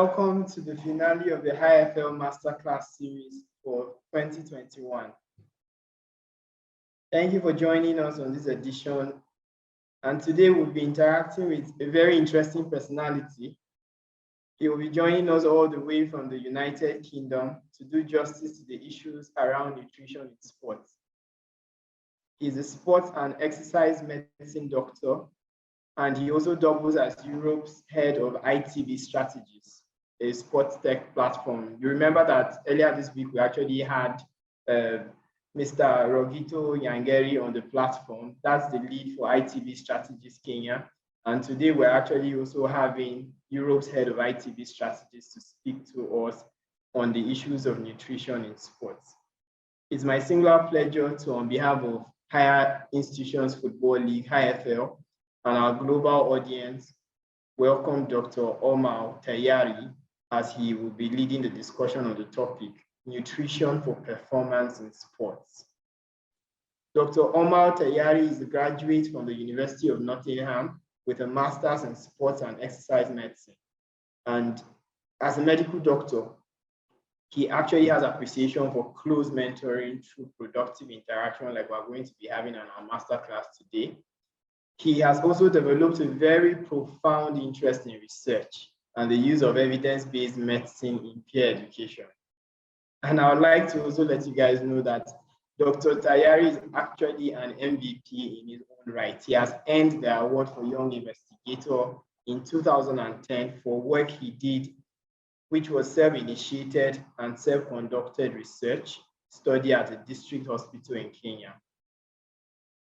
Welcome to the finale of the HiFL Masterclass series for 2021. Thank you for joining us on this edition. And today we'll be interacting with a very interesting personality. He will be joining us all the way from the United Kingdom to do justice to the issues around nutrition in sports. He's a sports and exercise medicine doctor, and he also doubles as Europe's head of ITV strategies, a sports tech platform. You remember that earlier this week, we actually had Mr. Rogito Yangeri on the platform. That's the lead for ITV strategies Kenya. And today we're actually also having Europe's head of ITV strategies to speak to us on the issues of nutrition in sports. It's my singular pleasure to, on behalf of Higher Institutions Football League, HiFL, and our global audience, welcome Dr. Omar Tayari as he will be leading the discussion on the topic, nutrition for performance in sports. Dr. Omar Tayari is a graduate from the University of Nottingham with a master's in sports and exercise medicine. And as a medical doctor, he actually has appreciation for close mentoring through productive interaction like we're going to be having on our masterclass today. He has also developed a very profound interest in research and the use of evidence-based medicine in peer education. And I would like to also let you guys know that Dr. Tayari is actually an MVP in his own right. He has earned the award for Young Investigator in 2010 for work he did, which was self-initiated and self-conducted research study at a district hospital in Kenya.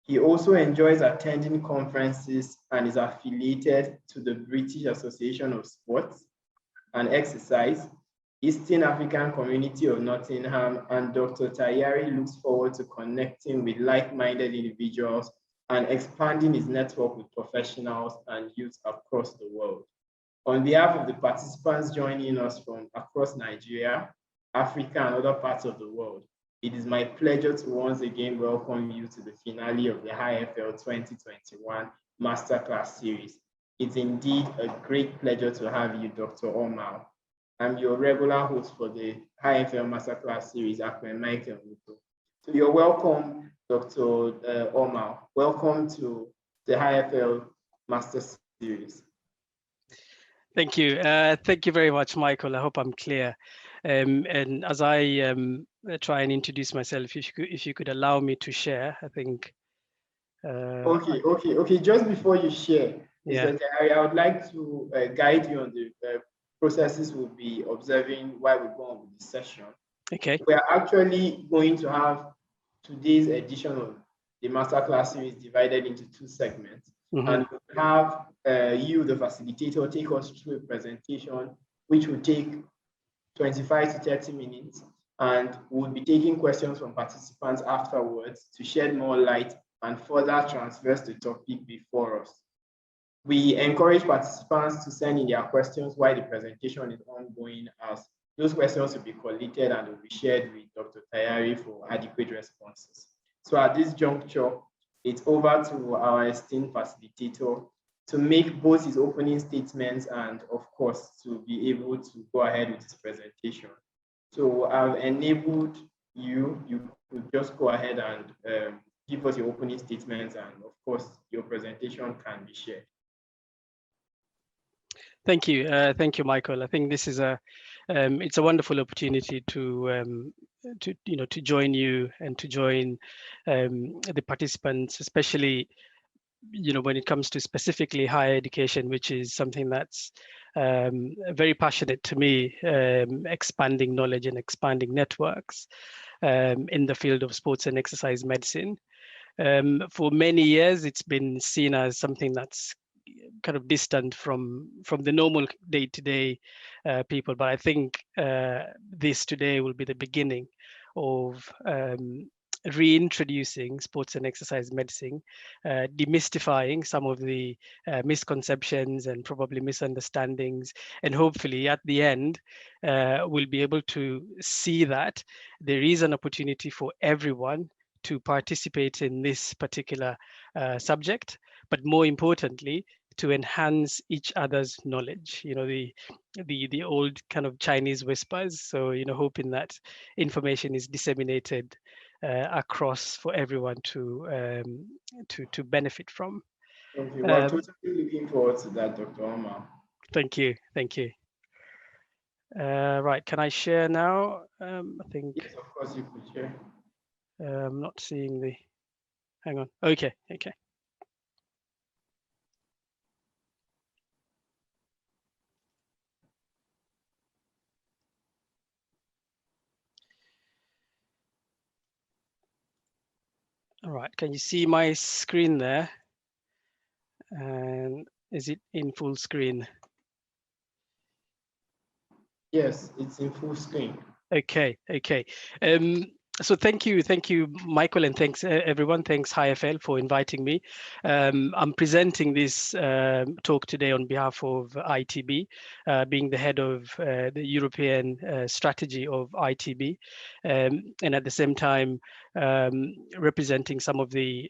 He also enjoys attending conferences and is affiliated to the British Association of Sports and Exercise, Eastern African Community of Nottingham, and Dr. Tayari looks forward to connecting with like-minded individuals and expanding his network with professionals and youth across the world. On behalf of the participants joining us from across Nigeria, Africa, and other parts of the world, it is my pleasure to once again welcome you to the finale of the HiFL 2021 Masterclass series. It's indeed a great pleasure to have you, Dr. Omar. I'm your regular host for the HiFL Masterclass series, Akwen Michael Muto. So you're welcome, Dr. Omar. Welcome to the HiFL Master Series. Thank you. Thank you very much, Michael. I hope I'm clear. And as I try and introduce myself, if you could allow me to share, I think. Okay. Just before you share, Mr. Tayari, I would like to guide you on the processes we'll be observing while we go on with this session. Okay. We are actually going to have today's edition of the Masterclass series divided into two segments. Mm-hmm. And we'll have you, the facilitator, take us through a presentation which will take 25 to 30 minutes, and we'll be taking questions from participants afterwards to shed more light and further transverse the topic before us. We encourage participants to send in their questions while the presentation is ongoing, as those questions will be collated and will be shared with Dr. Tayari for adequate responses. So at this juncture, it's over to our esteemed facilitator to make both his opening statements and, of course, to be able to go ahead with his presentation. So I've enabled you. You could just go ahead and give us your opening statements, and, of course, your presentation can be shared. Thank you, Michael. I think this is it's a wonderful opportunity to join you and to join the participants, especially when it comes to specifically higher education, which is something that's very passionate to me, expanding knowledge and expanding networks in the field of sports and exercise medicine. For many years, it's been seen as something that's kind of distant from the normal day-to-day people, but I think this today will be the beginning of reintroducing sports and exercise medicine, demystifying some of the misconceptions and probably misunderstandings, and hopefully at the end we'll be able to see that there is an opportunity for everyone to participate in this particular subject, but more importantly, to enhance each other's knowledge. The old kind of Chinese whispers. So hoping that information is disseminated across for everyone to benefit from. Okay, we're totally looking forward to that, Dr. Omar. Thank you. Right, can I share now? I think. Yes, of course you could share. I'm not seeing the. Hang on. Okay. All right. Can you see my screen there? And is it in full screen? Yes, it's in full screen. Okay. So thank you, Michael, and thanks everyone. Thanks HiFL for inviting me. I'm presenting this talk today on behalf of ITB, being the head of the European strategy of ITB, and at the same time representing some of the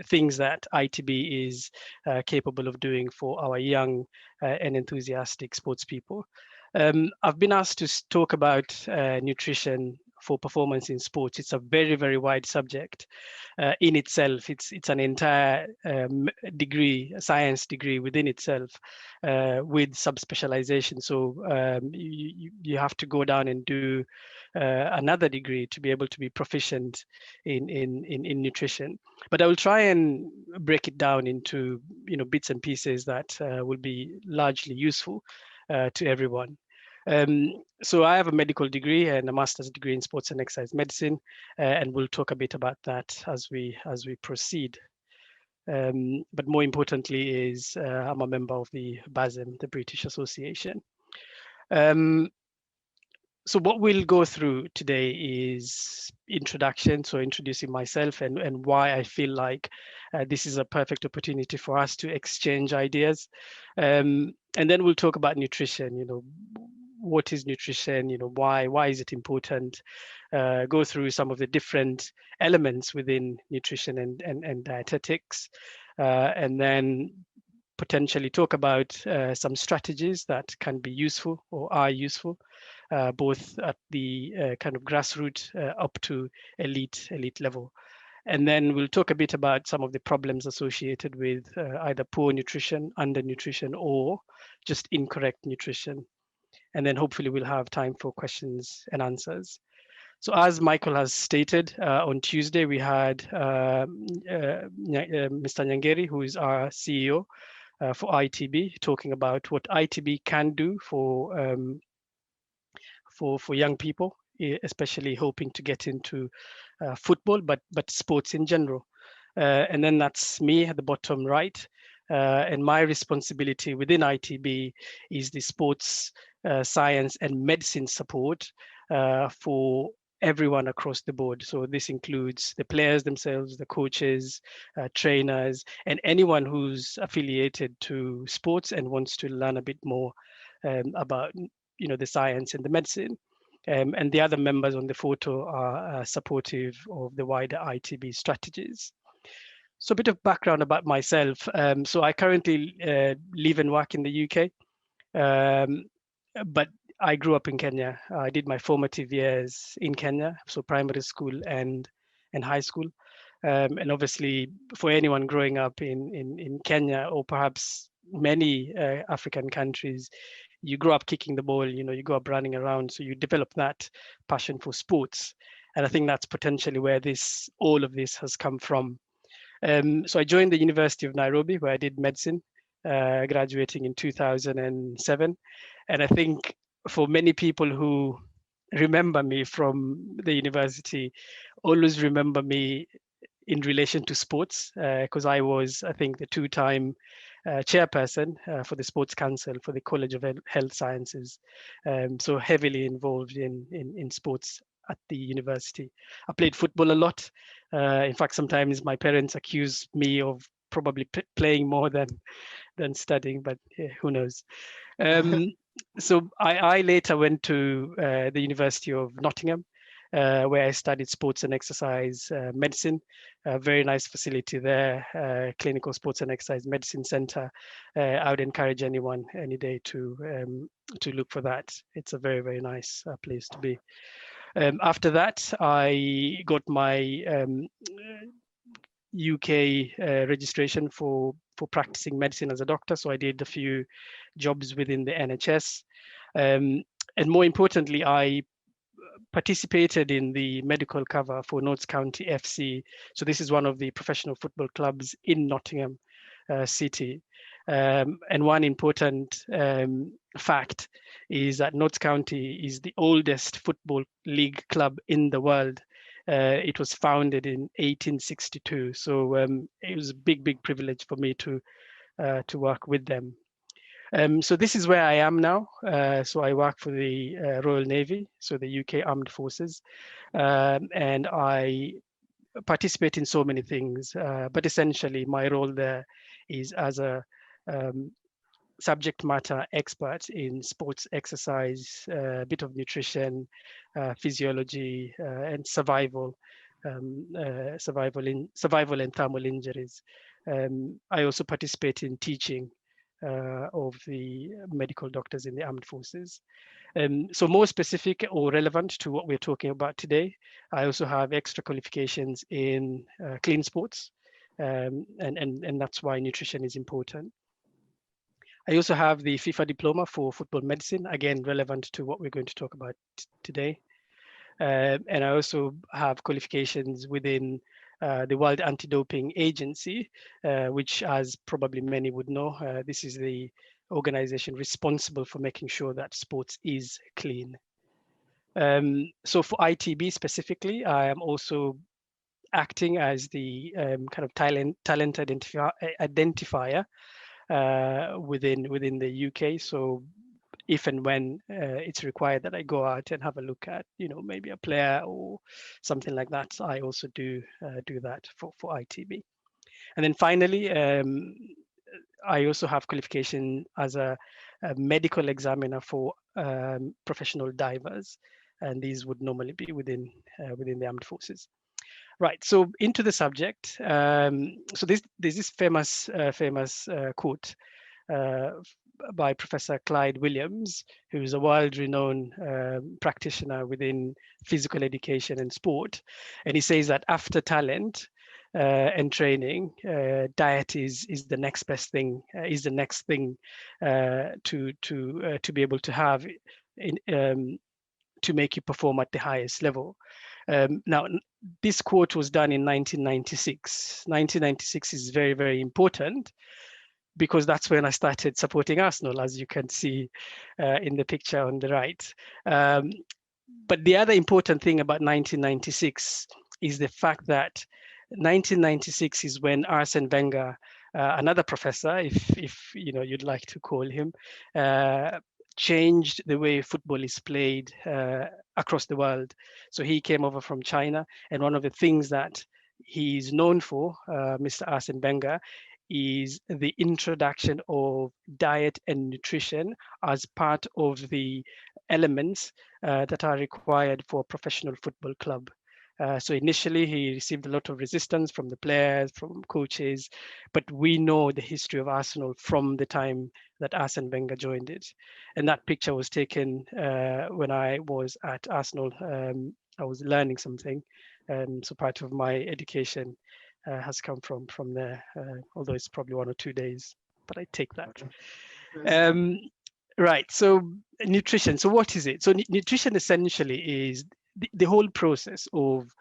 things that ITB is capable of doing for our young and enthusiastic sports people. I've been asked to talk about nutrition for performance in sports. It's a very, very wide subject in itself. It's an entire degree, a science degree within itself, with subspecialization. So you have to go down and do another degree to be able to be proficient in nutrition. But I will try and break it down into bits and pieces that will be largely useful to everyone. So I have a medical degree and a master's degree in sports and exercise medicine, and we'll talk a bit about that as we proceed. But more importantly is I'm a member of the BASM, the British Association. So what we'll go through today is introduction, so introducing myself and why I feel like this is a perfect opportunity for us to exchange ideas. And then we'll talk about nutrition, what is nutrition, why is it important, go through some of the different elements within nutrition and dietetics, and then potentially talk about some strategies that can be useful or are useful, both at the kind of grassroots up to elite level. And then we'll talk a bit about some of the problems associated with either poor nutrition, undernutrition, or just incorrect nutrition. And then hopefully we'll have time for questions and answers. So as Michael has stated, on Tuesday, we had Mr. Nyangeri, who is our CEO for ITB, talking about what ITB can do for young people, especially hoping to get into football, but sports in general. And then that's me at the bottom right. And my responsibility within ITB is the sports science and medicine support for everyone across the board. So this includes the players themselves, the coaches, trainers, and anyone who's affiliated to sports and wants to learn a bit more about the science and the medicine. And the other members on the photo are supportive of the wider ITB strategies. So a bit of background about myself. So I currently live and work in the UK, but I grew up in Kenya. I did my formative years in Kenya, so primary school and high school. And obviously, for anyone growing up in Kenya, or perhaps many African countries, you grow up kicking the ball, you grow up running around, so you develop that passion for sports. And I think that's potentially where all of this has come from. So I joined the University of Nairobi, where I did medicine, graduating in 2007. And I think for many people who remember me from the university, always remember me in relation to sports, because I was, I think, the two-time chairperson for the Sports Council for the College of Health Sciences. So heavily involved in sports at the university. I played football a lot. In fact, sometimes my parents accuse me of probably playing more than studying, but yeah, who knows. So I later went to the University of Nottingham, where I studied sports and exercise medicine. A very nice facility there, Clinical Sports and Exercise Medicine Center. I would encourage anyone any day to look for that. It's a very, very nice place to be. After that, I got my UK registration for practicing medicine as a doctor. So I did a few jobs within the NHS. And more importantly, I participated in the medical cover for Notts County FC. So this is one of the professional football clubs in Nottingham City. And one important fact is that Notts County is the oldest football league club in the world. It was founded in 1862. So it was a big, big privilege for me to work with them. So this is where I am now. So I work for the Royal Navy, so the UK Armed Forces, and I participate in so many things. But essentially, my role there is as a subject matter expert in sports exercise, a bit of nutrition, physiology, and survival, survival and thermal injuries. I also participate in teaching of the medical doctors in the armed forces. So more specific or relevant to what we're talking about today, I also have extra qualifications in clean sports, and that's why nutrition is important. I also have the FIFA diploma for football medicine, again, relevant to what we're going to talk about today. And I also have qualifications within the World Anti-Doping Agency, which, as probably many would know, this is the organization responsible for making sure that sports is clean. So for ITB specifically, I am also acting as the kind of talent identifier within the UK. So if and when it's required that I go out and have a look at, maybe a player or something like that, I also do that for ITB. And then finally, I also have qualification as a medical examiner for professional divers, and these would normally be within the armed forces. Right. So into the subject. So there's this famous quote by Professor Clyde Williams, who is a world-renowned practitioner within physical education and sport, and he says that after talent and training, diet is the next best thing, is the next thing to be able to have to make you perform at the highest level. Now, this quote was done in 1996. 1996 is very, very important because that's when I started supporting Arsenal, as you can see in the picture on the right. But the other important thing about 1996 is the fact that 1996 is when Arsene Wenger, another professor, if you'd like to call him, changed the way football is played across the world. So he came over from China, and one of the things that he's known for, Mr. Arsene Wenger, is the introduction of diet and nutrition as part of the elements that are required for a professional football club. So initially he received a lot of resistance from the players, from coaches, but we know the history of Arsenal from the time that Arsene Wenger joined it. And that picture was taken when I was at Arsenal. I was learning something. So part of my education has come from there, although it's probably 1 or 2 days, but I take that. Right, so nutrition. So what is it? So nutrition essentially is the whole process of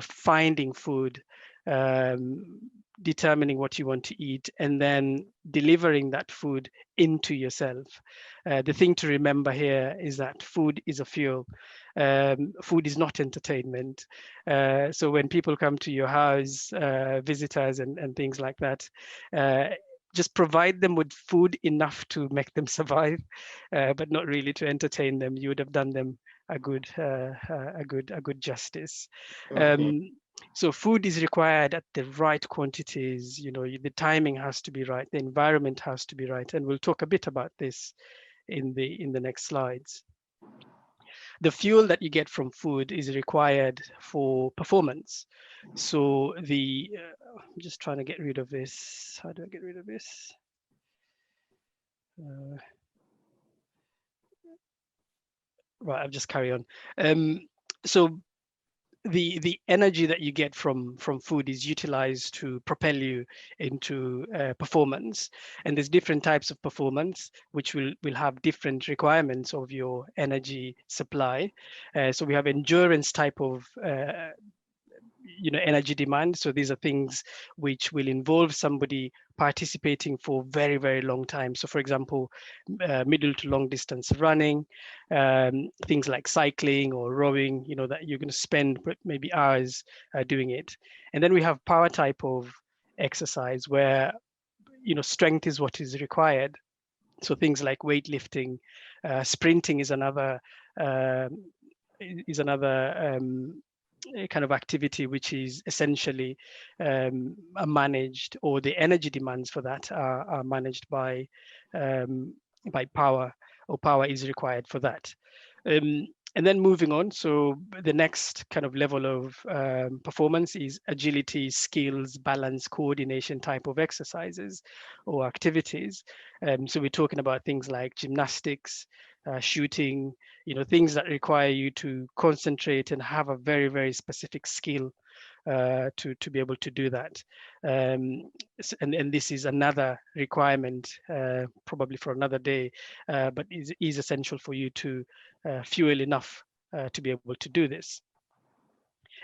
finding food, determining what you want to eat, and then delivering that food into yourself. The thing to remember here is that food is a fuel. Food is not entertainment. So when people come to your house, visitors and things like that, just provide them with food enough to make them survive, but not really to entertain them. You would have done them a good justice. Okay. So food is required at the right quantities. The timing has to be right. The environment has to be right, and we'll talk a bit about this in the next slides. the fuel that you get from food is required for performance. So I'm just trying to get rid of this. How do I get rid of this? Right, I'll just carry on. So the energy that you get from food is utilized to propel you into performance, and there's different types of performance which will have different requirements of your energy supply. So we have endurance type of energy demand. So these are things which will involve somebody participating for very, very long time. So for example, middle to long distance running, things like cycling or rowing, that you're going to spend maybe hours doing it. And then we have power type of exercise where strength is what is required. So things like weightlifting, sprinting is another kind of activity which is essentially managed, or the energy demands for that are managed by power, or power is required for that. And then moving on, so the next kind of level of performance is agility, skills, balance, coordination type of exercises or activities. So we're talking about things like gymnastics, shooting, things that require you to concentrate and have a very, very specific skill to be able to do that. And this is another requirement, probably for another day, but is essential for you to fuel enough to be able to do this.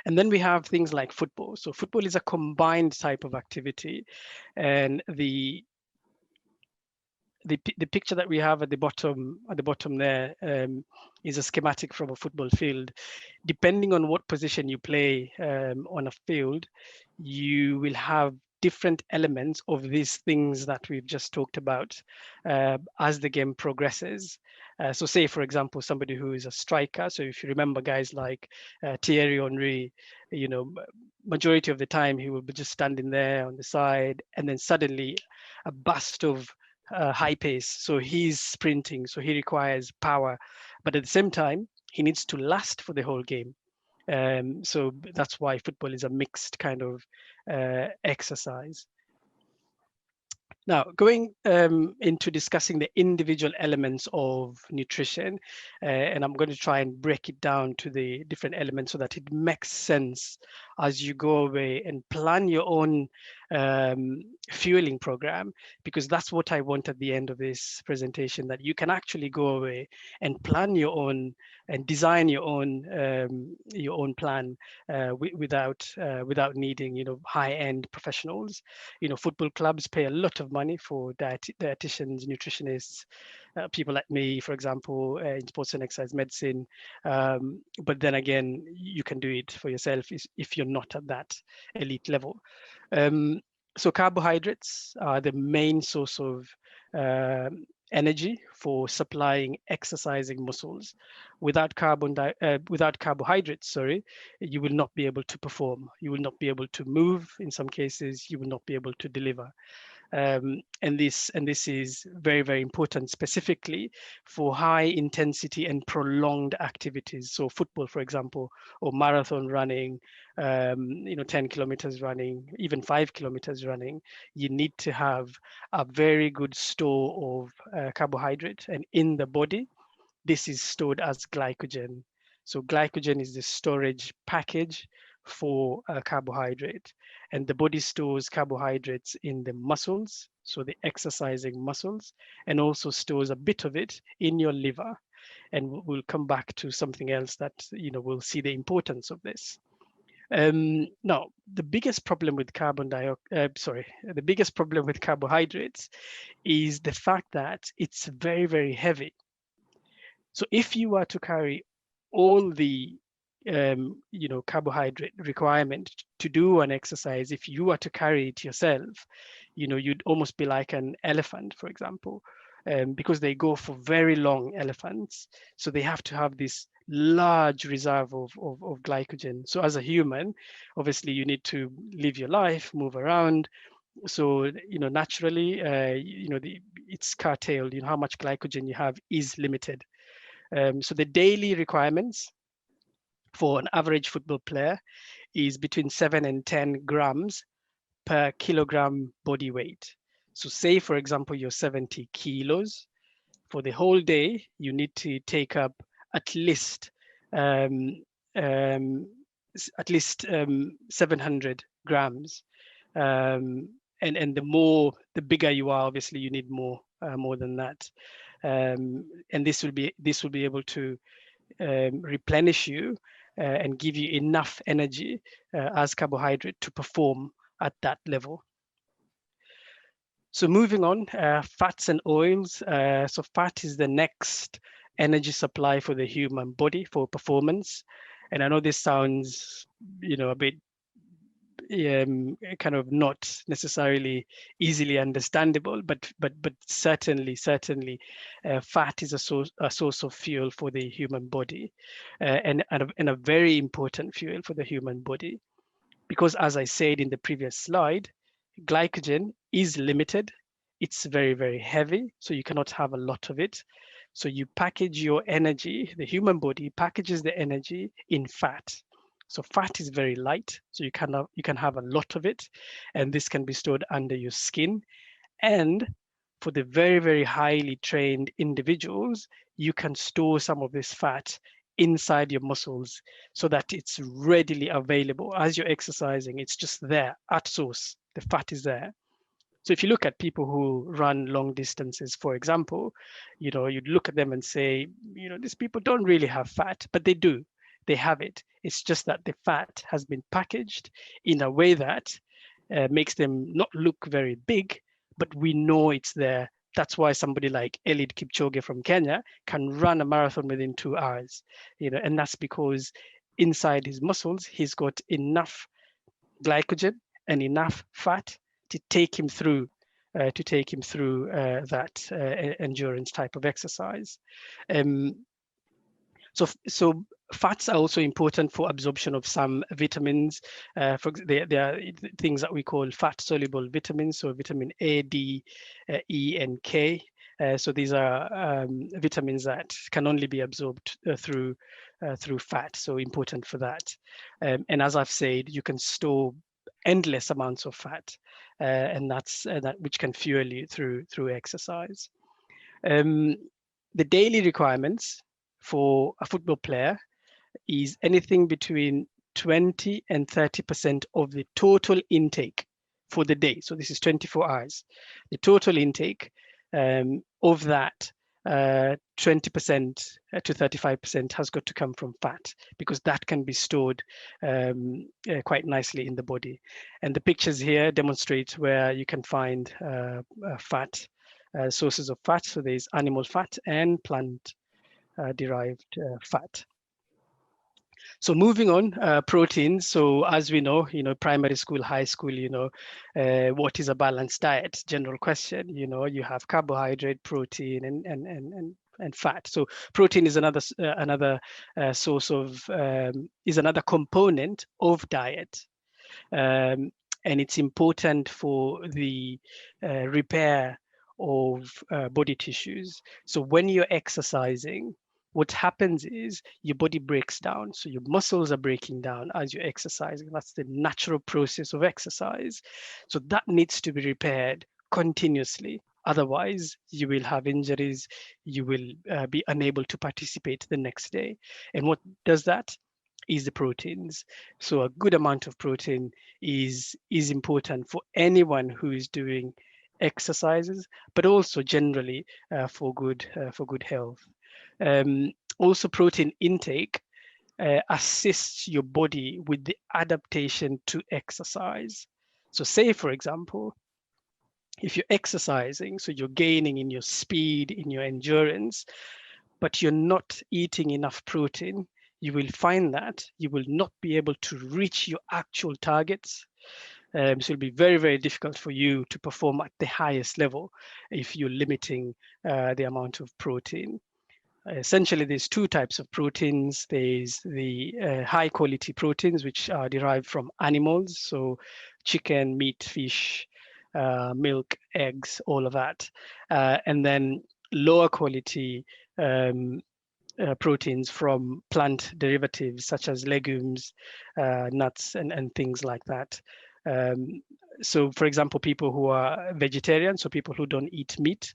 And then we have things like football. So football is a combined type of activity, and the picture that we have at the bottom there is a schematic from a football field. Depending on what position you play on a field, you will have different elements of these things that we've just talked about as the game progresses. So say, for example, somebody who is a striker. So if you remember guys like Thierry Henry, majority of the time he will be just standing there on the side, and then suddenly a burst of high pace. So he's sprinting, so he requires power, but at the same time, he needs to last for the whole game. So that's why football is a mixed kind of exercise. Now, going into discussing the individual elements of nutrition, and I'm going to try and break it down to the different elements so that it makes sense as you go away and plan your own fueling program, because that's what I want at the end of this presentation, that you can actually go away and plan your own and design your own plan without needing high-end professionals. Football clubs pay a lot of money for dietitians, nutritionists, people like me, for example, in sports and exercise medicine. But then again, you can do it for yourself if you're not at that elite level. So carbohydrates are the main source of energy for supplying exercising muscles. Without carbohydrates, you will not be able to perform. You will not be able to move. In some cases, you will not be able to deliver. And this is very, very important, specifically for high intensity and prolonged activities. So football, for example, or marathon running, 10 kilometers running, even 5 kilometers running, you need to have a very good store of carbohydrate. And in the body, this is stored as glycogen. So glycogen is the storage package for carbohydrate, and the body stores carbohydrates in the muscles, so the exercising muscles, and also stores a bit of it in your liver. And we'll come back to something else that we'll see the importance of this. Now, the biggest problem with the biggest problem with carbohydrates is the fact that it's very, very heavy. So if you were to carry all the carbohydrate requirement to do an exercise, if you were to carry it yourself, you'd almost be like an elephant, for example, because they go for very long elephants. So they have to have this large reserve of glycogen. So as a human, obviously you need to live your life, move around. So, naturally, it's curtailed, how much glycogen you have is limited. So the daily requirements for an average football player is between 7 and 10 grams per kilogram body weight. So say, for example, you're 70 kilos. For the whole day, you need to take up at least um, um, 700 grams. And the bigger you are, obviously, you need more than that. And this will be able to replenish you and give you enough energy as carbohydrate to perform at that level. So moving on, fats and oils. So fat is the next energy supply for the human body for performance. And I know this sounds, a bit kind of not necessarily easily understandable, but certainly fat is a source of fuel for the human body, and a very important fuel for the human body, because as I said in the previous slide, glycogen is limited. It's very heavy, so you cannot have a lot of it. So you package your energy, the human body packages the energy in fat. So fat is very light, so you can have a lot of it, and this can be stored under your skin. And for the very highly trained individuals, you can store some of this fat inside your muscles so that it's readily available as you're exercising. It's just there at source. The fat is there. So if you look at people who run long distances, for example, you'd look at them and say, these people don't really have fat, but they do. They have it. It's just that the fat has been packaged in a way that makes them not look very big, but we know it's there. That's why somebody like Eliud Kipchoge from Kenya can run a marathon within 2 hours, and that's because inside his muscles, he's got enough glycogen and enough fat to take him through that endurance type of exercise. So fats are also important for absorption of some vitamins. There are things that we call fat soluble vitamins, so vitamin A, D, E, and K. So these are vitamins that can only be absorbed through fat, so important for that. And as I've said, you can store endless amounts of fat, and that's that which can fuel you through exercise. The daily requirements for a football player is anything between 20 and 30% of the total intake for the day. So this is 24 hours. The total intake of that 20% to 35% has got to come from fat, because that can be stored quite nicely in the body. And the pictures here demonstrate where you can find fat, sources of fat. So there's animal fat and plant derived fat. So moving on, proteins. So as we know, primary school, high school, what is a balanced diet? General question. You have carbohydrate, protein, and fat. So protein is another source of is another component of diet, and it's important for the repair of body tissues. So when you're exercising, what happens is your body breaks down. So your muscles are breaking down as you're exercising. That's the natural process of exercise. So that needs to be repaired continuously. Otherwise, you will have injuries. You will be unable to participate the next day. And what does that? Is the proteins. So a good amount of protein is important for anyone who is doing exercises, but also generally for good health. Also, protein intake assists your body with the adaptation to exercise. So say, for example, if you're exercising, so you're gaining in your speed, in your endurance, but you're not eating enough protein, you will find that you will not be able to reach your actual targets. So it'll be very difficult for you to perform at the highest level if you're limiting the amount of protein. Essentially, there's two types of proteins. There's the high quality proteins, which are derived from animals. So chicken, meat, fish, milk, eggs, all of that. And then lower quality proteins from plant derivatives such as legumes, nuts, and things like that. So, for example, people who are vegetarian, so people who don't eat meat,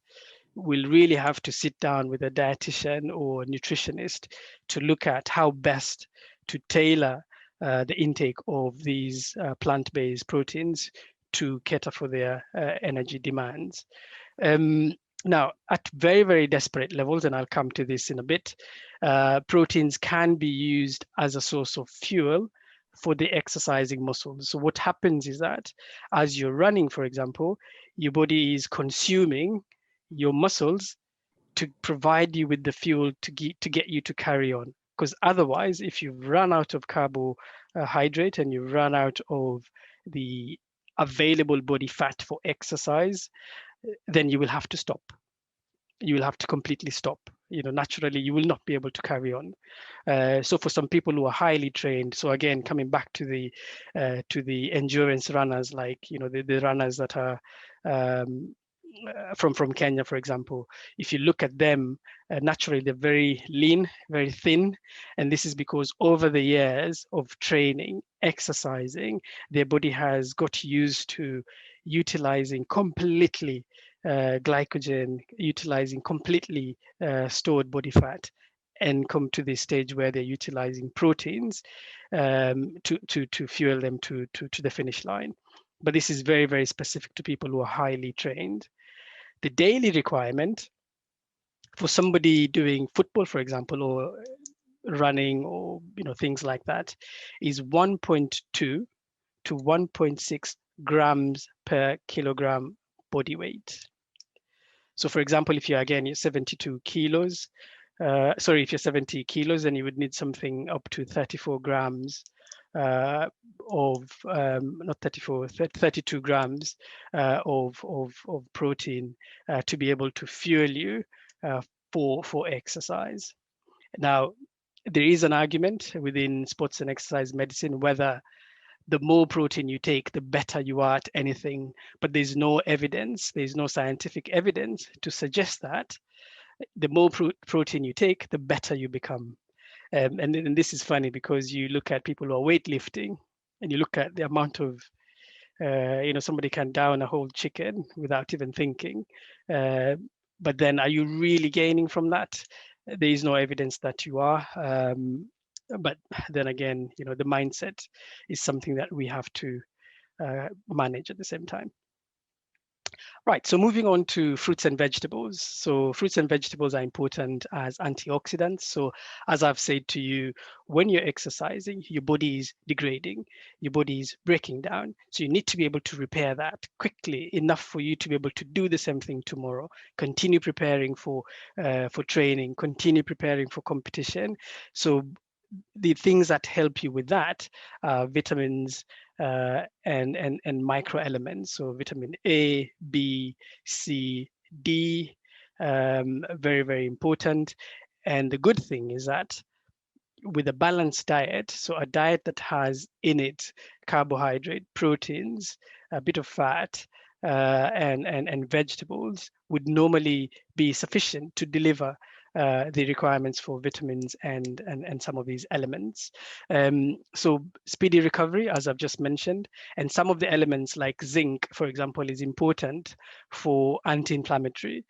will really have to sit down with a dietitian or nutritionist to look at how best to tailor the intake of these plant-based proteins to cater for their energy demands. Now, at very, very desperate levels, and I'll come to this in a bit, proteins can be used as a source of fuel for the exercising muscles. So what happens is that as you're running, for example, your body is consuming your muscles to provide you with the fuel to get you to carry on. Because otherwise, if you run out of carbohydrate and you run out of the available body fat for exercise, then you will have to stop. You will have to completely stop. Naturally, you will not be able to carry on. So for some people who are highly trained, so again, coming back to the endurance runners, like the runners that are from Kenya, for example, if you look at them, naturally they're very lean, very thin, and this is because over the years of training, exercising, their body has got used to utilizing completely glycogen, utilizing completely stored body fat, and come to this stage where they're utilizing proteins to fuel them to the finish line. But this is very, very specific to people who are highly trained. The daily requirement for somebody doing football, for example, or running, or things like that, is 1.2 to 1.6 grams per kilogram body weight. So for example, if you're 72 kilos, if you're 70 kilos, then you would need something up to 34 grams not 34, 32 grams of protein to be able to fuel you for exercise. Now, there is an argument within sports and exercise medicine whether the more protein you take, the better you are at anything. But there's no evidence, there's no scientific evidence to suggest that the more protein you take, the better you become. And this is funny because you look at people who are weightlifting and you look at the amount of, somebody can down a whole chicken without even thinking. But then are you really gaining from that? There is no evidence that you are. But then again, the mindset is something that we have to manage at the same time. Right, so moving on to fruits and vegetables. So fruits and vegetables are important as antioxidants. So as I've said to you, when you're exercising, your body is degrading, your body is breaking down. So you need to be able to repair that quickly enough for you to be able to do the same thing tomorrow. Continue preparing for training, continue preparing for competition. So the things that help you with that are vitamins and micro elements. So vitamin A, B, C, D, very, very important. And the good thing is that with a balanced diet, so a diet that has in it carbohydrate, proteins, a bit of fat, and vegetables would normally be sufficient to deliver the requirements for vitamins and some of these elements. So speedy recovery, as I've just mentioned, and some of the elements like zinc, for example, is important for anti-inflammatory.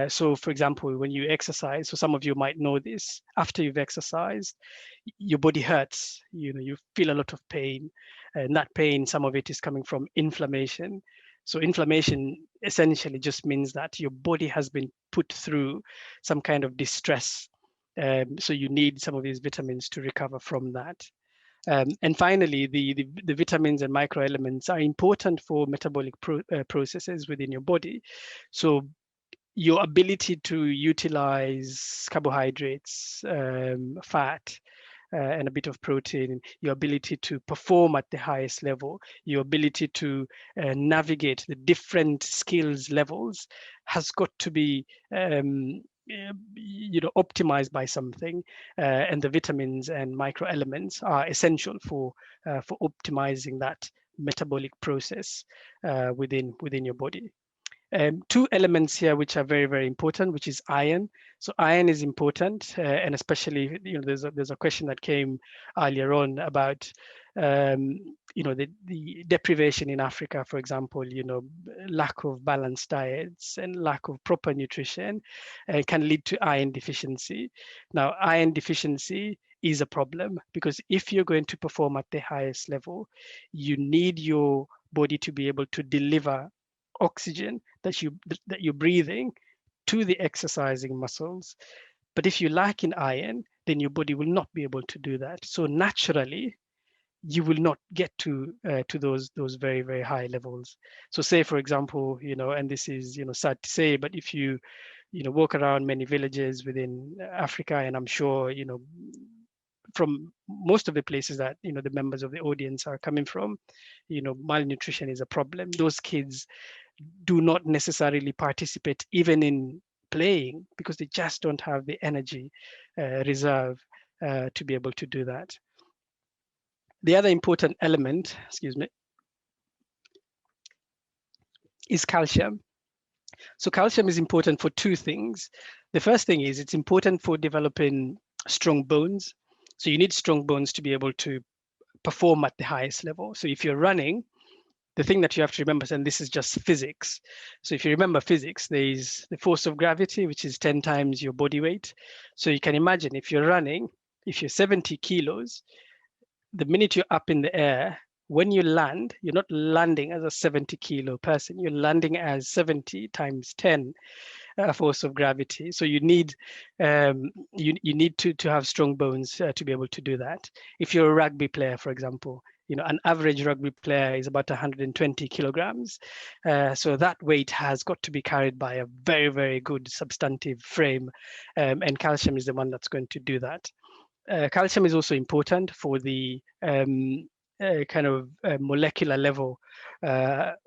So for example, when you exercise, so some of you might know this, after you've exercised, your body hurts, you feel a lot of pain, and that pain, some of it is coming from inflammation. So inflammation essentially just means that your body has been put through some kind of distress. So you need some of these vitamins to recover from that. And finally, the vitamins and microelements are important for metabolic processes within your body. So your ability to utilize carbohydrates, fat, and a bit of protein, your ability to perform at the highest level, your ability to navigate the different skills levels has got to be optimized by something, and the vitamins and microelements are essential for optimizing that metabolic process within your body. Two elements here which are very, very important, which is iron. So iron is important, and especially, there's a question that came earlier on about, the deprivation in Africa, for example, lack of balanced diets and lack of proper nutrition can lead to iron deficiency. Now, iron deficiency is a problem because if you're going to perform at the highest level, you need your body to be able to deliver oxygen that you're breathing to the exercising muscles. But if you lack in iron, then your body will not be able to do that. So naturally, you will not get to those very, very high levels. So say, for example, and this is sad to say, but if you walk around many villages within Africa, and I'm sure from most of the places that the members of the audience are coming from, malnutrition is a problem. Those kids do not necessarily participate even in playing because they just don't have the energy reserve to be able to do that. The other important element, excuse me, is calcium. So calcium is important for two things. The first thing is it's important for developing strong bones. So you need strong bones to be able to perform at the highest level. So if you're running, the thing that you have to remember, and this is just physics. So if you remember physics, there is the force of gravity, which is 10 times your body weight. So you can imagine if you're running, if you're 70 kilos, the minute you're up in the air, when you land, you're not landing as a 70 kilo person, you're landing as 70 times 10 force of gravity. So you need you need to have strong bones to be able to do that. If you're a rugby player, for example, an average rugby player is about 120 kilograms. So that weight has got to be carried by a very, very good substantive frame, and calcium is the one that's going to do that. Calcium is also important for the kind of molecular level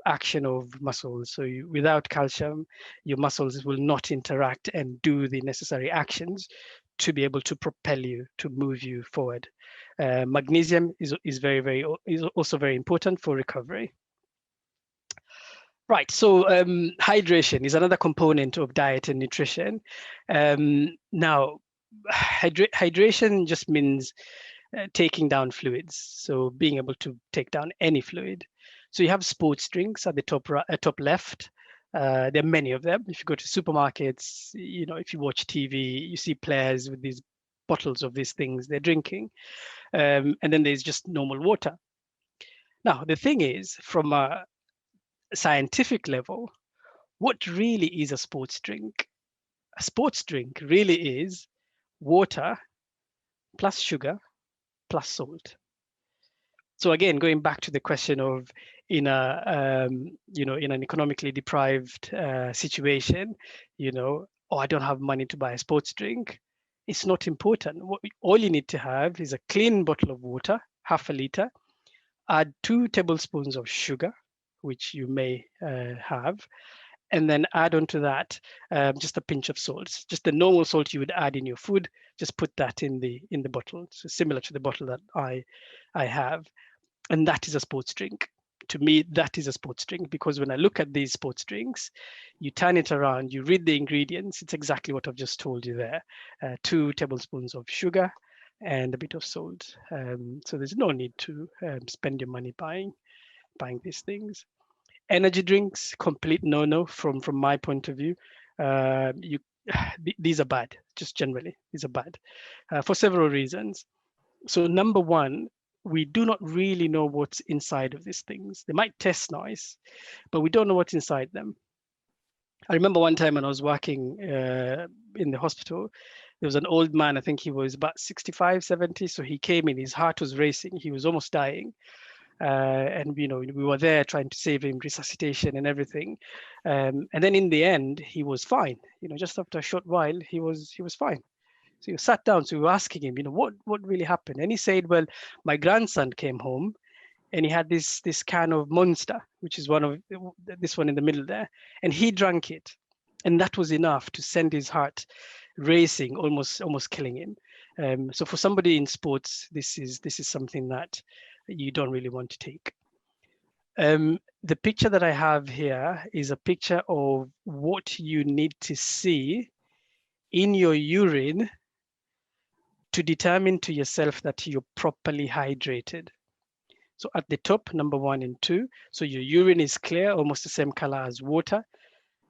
action of muscles. So without calcium, your muscles will not interact and do the necessary actions to be able to propel you, to move you forward. Magnesium is also very important for recovery. Right, so hydration is another component of diet and nutrition. Now, hydration just means taking down fluids, so being able to take down any fluid. So you have sports drinks at the top left. There are many of them. If you go to supermarkets, if you watch TV, you see players with these bottles of these things they're drinking. And then there's just normal water. Now, the thing is, from a scientific level, what really is a sports drink? A sports drink really is water plus sugar plus salt. So again, going back to the question of in an economically deprived situation, I don't have money to buy a sports drink. It's not important. All you need to have is a clean bottle of water, half a liter, add 2 tablespoons of sugar, which you may have, and then add onto that just a pinch of salt, just the normal salt you would add in your food. Just put that in the bottle, so similar to the bottle that I have, and that is a sports drink. To me, that is a sports drink, because when I look at these sports drinks, you turn it around, you read the ingredients, it's exactly what I've just told you there. 2 tablespoons of sugar and a bit of salt. So there's no need to spend your money buying these things. Energy drinks, complete no-no from my point of view. These are bad, just generally, these are bad for several reasons. So number one, we do not really know what's inside of these things. They might taste nice, but we don't know what's inside them. I remember one time when I was working in the hospital, there was an old man, I think he was about 65, 70. So he came in, his heart was racing, he was almost dying. And we were there trying to save him, resuscitation and everything. And then in the end, he was fine. Just after a short while, he was fine. So he sat down. So we were asking him, what really happened? And he said, well, my grandson came home and he had this can of Monster, which is this one in the middle there, and he drank it, and that was enough to send his heart racing, almost killing him. So for somebody in sports, this is something that you don't really want to take. The picture that I have here is a picture of what you need to see in your urine to determine to yourself that you're properly hydrated. So at the top, number 1 and 2, so your urine is clear, almost the same color as water,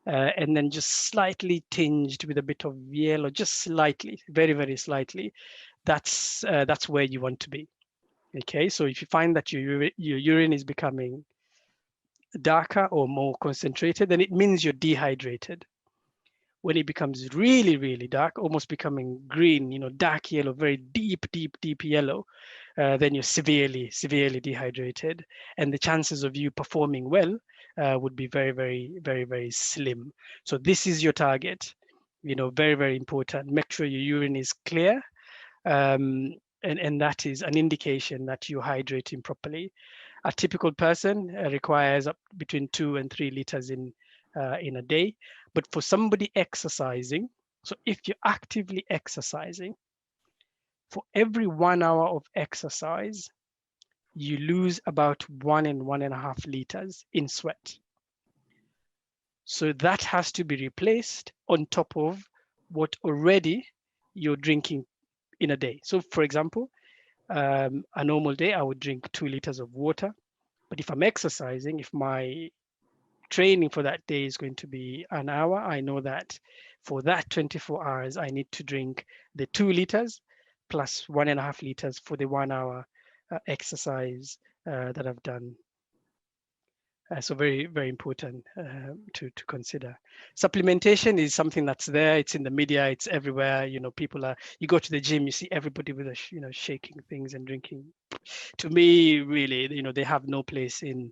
and then just slightly tinged with a bit of yellow, just slightly, very, very slightly. That's where you want to be. Okay, so if you find that your urine is becoming darker or more concentrated, then it means you're dehydrated. When it becomes really, really dark, almost becoming green, dark yellow, very deep, deep, deep yellow, then you're severely, severely dehydrated. And the chances of you performing well would be very, very, very, very slim. So this is your target, very, very important. Make sure your urine is clear. And that is an indication that you're hydrating properly. A typical person requires up between 2 and 3 liters in a day. But for somebody exercising, so if you're actively exercising, for every 1 hour of exercise, you lose about 1 and 1.5 liters in sweat. So that has to be replaced on top of what already you're drinking in a day. So for example, a normal day, I would drink 2 liters of water. But if I'm exercising, if my training for that day is going to be an hour, I know that for that 24 hours, I need to drink the 2 liters plus 1.5 liters for the 1 hour exercise that I've done. So very, very important to consider. Supplementation is something that's there. It's in the media. It's everywhere. People are. You go to the gym, you see everybody with a, shaking things and drinking. To me, really, they have no place in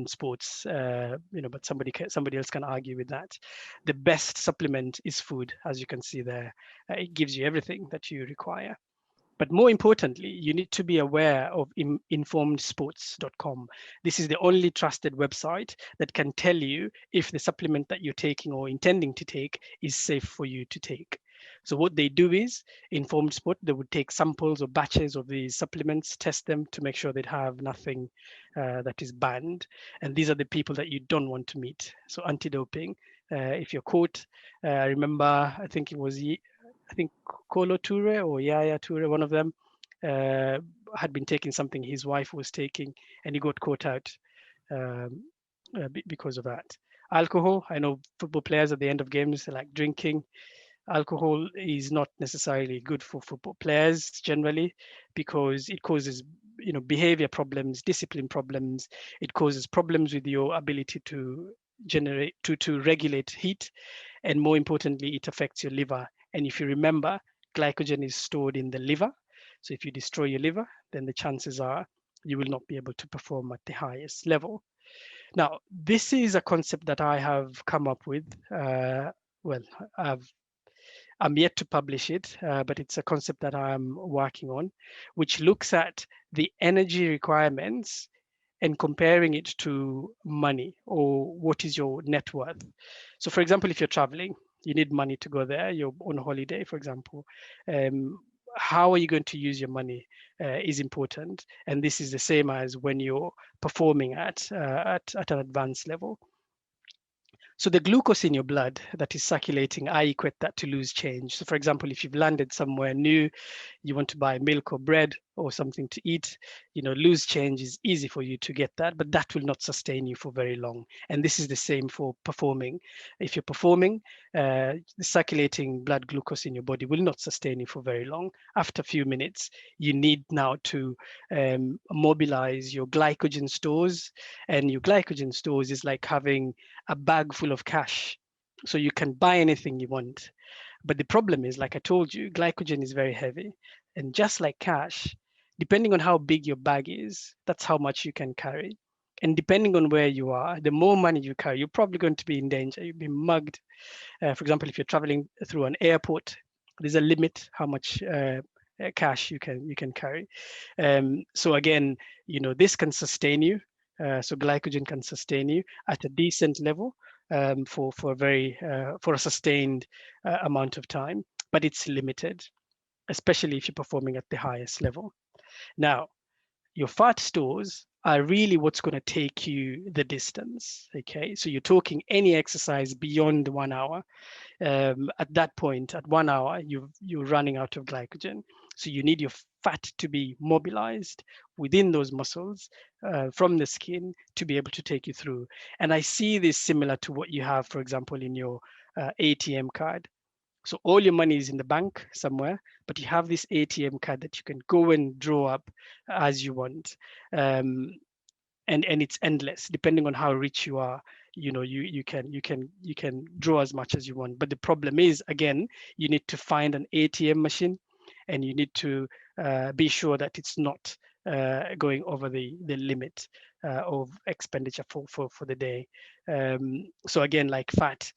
sports. But somebody else can argue with that. The best supplement is food, as you can see there. It gives you everything that you require. But more importantly, you need to be aware of informedsports.com. This is the only trusted website that can tell you if the supplement that you're taking or intending to take is safe for you to take. So what they do is, Informed Sport, they would take samples or batches of these supplements, test them to make sure they have nothing that is banned. And these are the people that you don't want to meet. So anti-doping, if you're caught, remember, I think it was Kolo Toure or Yaya Toure, one of them, had been taking something his wife was taking, and he got caught out because of that. Alcohol, I know football players at the end of games like drinking. Alcohol is not necessarily good for football players generally because it causes behavior problems, discipline problems. It causes problems with your ability to regulate heat, and more importantly, it affects your liver. And if you remember, glycogen is stored in the liver. So if you destroy your liver, then the chances are you will not be able to perform at the highest level. Now, this is a concept that I have come up with. I'm yet to publish it, but it's a concept that I'm working on, which looks at the energy requirements and comparing it to money, or what is your net worth. So for example, if you're traveling, you need money to go there, you're on holiday, for example, how are you going to use your money is important. And this is the same as when you're performing at an advanced level. So the glucose in your blood that is circulating, I equate that to loose change. So for example, if you've landed somewhere new, you want to buy milk or bread or something to eat, loose change is easy for you to get that, but that will not sustain you for very long. And this is the same for performing. If you're performing, the circulating blood glucose in your body will not sustain you for very long. After a few minutes, you need now to mobilize your glycogen stores. And your glycogen stores is like having a bag full of cash. So you can buy anything you want. But the problem is, like I told you, glycogen is very heavy. And just like cash, depending on how big your bag is, that's how much you can carry. And depending on where you are, the more money you carry, you're probably going to be in danger. You'll be mugged. For example, if you're traveling through an airport, there's a limit how much cash you can carry. So again, this can sustain you. So glycogen can sustain you at a decent level for a sustained amount of time, but it's limited, especially if you're performing at the highest level. Now, your fat stores are really what's going to take you the distance. Okay, so you're talking any exercise beyond 1 hour. At that point, at 1 hour, you're running out of glycogen. So you need your fat to be mobilized within those muscles from the skin to be able to take you through. And I see this similar to what you have, for example, in your ATM card. So all your money is in the bank somewhere, but you have this ATM card that you can go and draw up as you want. And it's endless depending on how rich you are. You can draw as much as you want, but the problem is, again, you need to find an ATM machine, and you need to be sure that it's not going over the limit of expenditure for the day. So again, like fat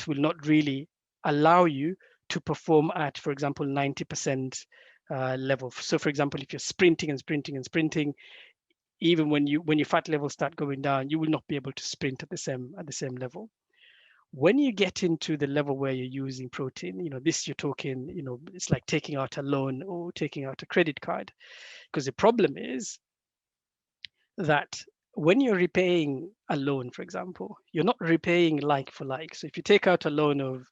will not really allow you to perform at, for example, 90% level. So for example, if you're sprinting and sprinting and sprinting, even when your fat levels start going down, you will not be able to sprint at the same level. When you get into the level where you're using protein, this you're talking, it's like taking out a loan or taking out a credit card. Because the problem is that when you're repaying a loan, for example, you're not repaying like for like. So if you take out a loan of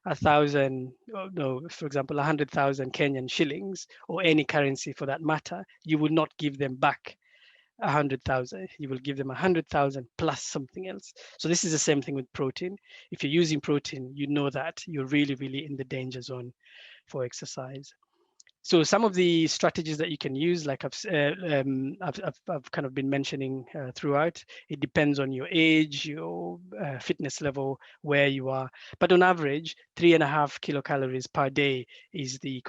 1,000, no, for example, 100,000 Kenyan shillings, or any currency for that matter, you will not give them back 100,000. You will give them 100,000 plus something else. So this is the same thing with protein. If you're using protein, you know that you're really, really in the danger zone for exercise. So some of the strategies that you can use, like I've kind of been mentioning throughout, it depends on your age, your fitness level, where you are. But on average, 3.5 kilocalories per day is the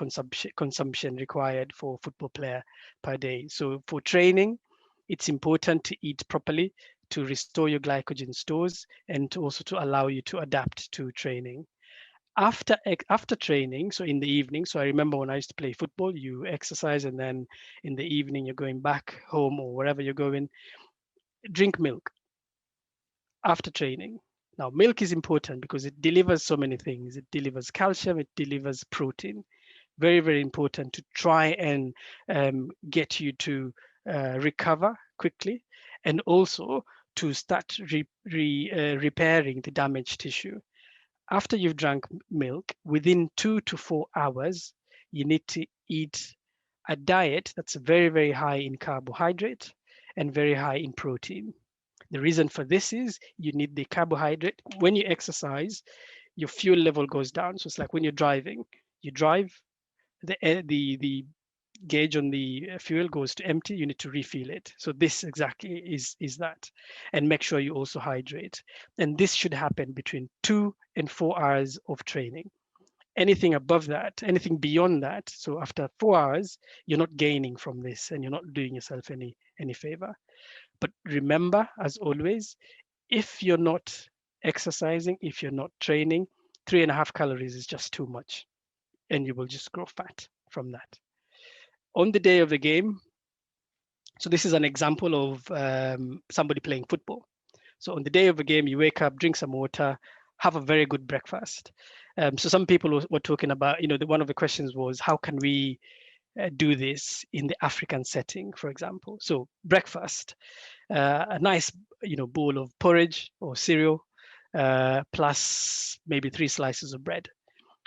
consumption required for a football player per day. So for training, it's important to eat properly to restore your glycogen stores, and also to allow you to adapt to training. After training, so in the evening, so I remember when I used to play football, you exercise, and then in the evening you're going back home or wherever you're going, drink milk after training. Now, milk is important because it delivers so many things. It delivers calcium, it delivers protein. Very, very important to try and get you to recover quickly, and also to start repairing the damaged tissue. After you've drank milk, within 2 to 4 hours, you need to eat a diet that's very, very high in carbohydrate and very high in protein. The reason for this is you need the carbohydrate. When you exercise, your fuel level goes down. So it's like when you're driving, you drive, the gauge on the fuel goes to empty, you need to refill it. So this exactly is that. And make sure you also hydrate. And this should happen between 2 and 4 hours of training. Anything above that, anything beyond that, so after 4 hours, you're not gaining from this, and you're not doing yourself any favor. But remember, as always, if you're not exercising, if you're not training, 3.5 calories is just too much, and you will just grow fat from that. On the day of the game, so this is an example of somebody playing football. So on the day of a game, you wake up, drink some water, have a very good breakfast. So some people were talking about, one of the questions was, how can we do this in the African setting, for example? So breakfast, a nice, bowl of porridge or cereal, plus maybe 3 slices of bread.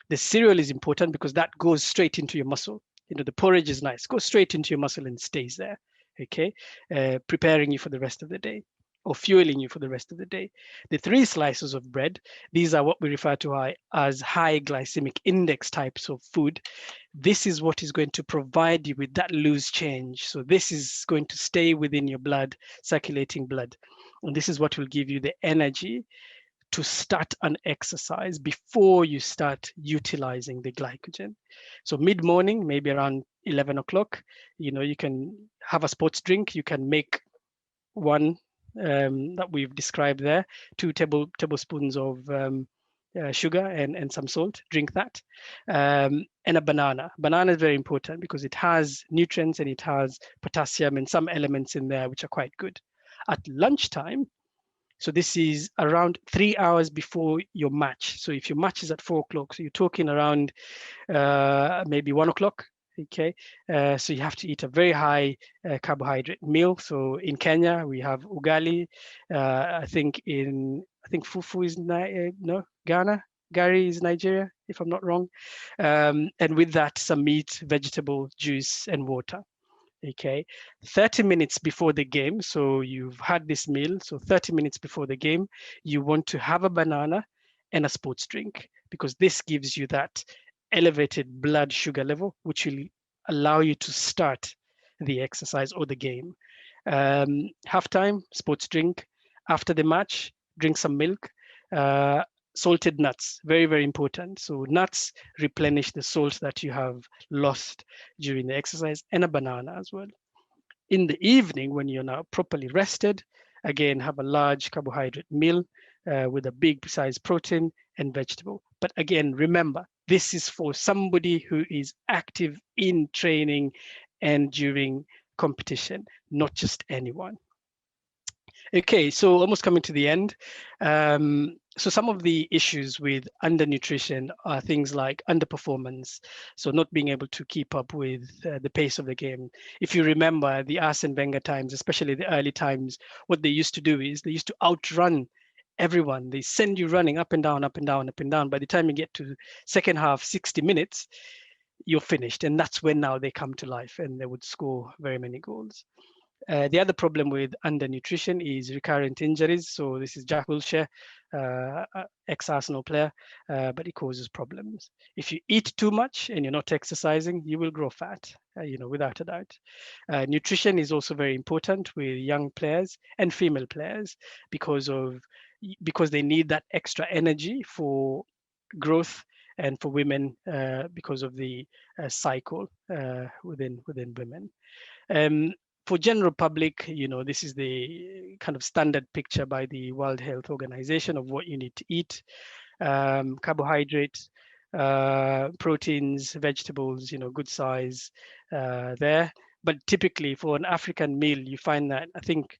The cereal is important because that goes straight into your muscle. The porridge is nice, goes straight into your muscle and stays there, okay? Preparing you for the rest of the day, or fueling you for the rest of the day. The 3 slices of bread, these are what we refer to as high glycemic index types of food. This is what is going to provide you with that loose change. So this is going to stay within your blood, circulating blood. And this is what will give you the energy to start an exercise before you start utilizing the glycogen. So mid-morning, maybe around 11 o'clock, you can have a sports drink. You can make one that we've described there, 2 tablespoons of sugar and some salt, drink that. And a banana. Banana is very important because it has nutrients and it has potassium and some elements in there which are quite good. At lunchtime, so this is around 3 hours before your match. So if your match is at 4 o'clock, so you're talking around maybe 1 o'clock, Okay, so you have to eat a very high carbohydrate meal. So in Kenya we have ugali. I think fufu is no, Ghana. Gari is Nigeria, if I'm not wrong. And with that, some meat, vegetable, juice, and water. Okay, 30 minutes before the game. So you've had this meal. So 30 minutes before the game, you want to have a banana and a sports drink, because this gives you that elevated blood sugar level, which will allow you to start the exercise or the game. Halftime, sports drink. After the match, drink some milk. Uh, Salted nuts, very, very important. So nuts replenish the salt that you have lost during the exercise, and a banana as well. In the evening, when you're now properly rested, again, have a large carbohydrate meal with a big size protein and vegetable. But again, remember, this is for somebody who is active in training and during competition, not just anyone. Okay, so almost coming to the end. So some of the issues with undernutrition are things like underperformance, so not being able to keep up with the pace of the game. If you remember the Arsene Wenger times, especially the early times, what they used to do is they used to outrun everyone. They send you running up and down, up and down, up and down. By the time you get to second half, 60 minutes, you're finished. And that's when now they come to life and they would score very many goals. The other problem with undernutrition is recurrent injuries. So this is Jack Wilshere, ex-Arsenal player, but it causes problems. If you eat too much and you're not exercising, you will grow fat, without a doubt. Nutrition is also very important with young players and female players because they need that extra energy for growth, and for women because of the cycle within women. For general public, this is the kind of standard picture by the World Health Organization of what you need to eat. Carbohydrates, proteins, vegetables, good size there. But typically for an African meal, you find that I think,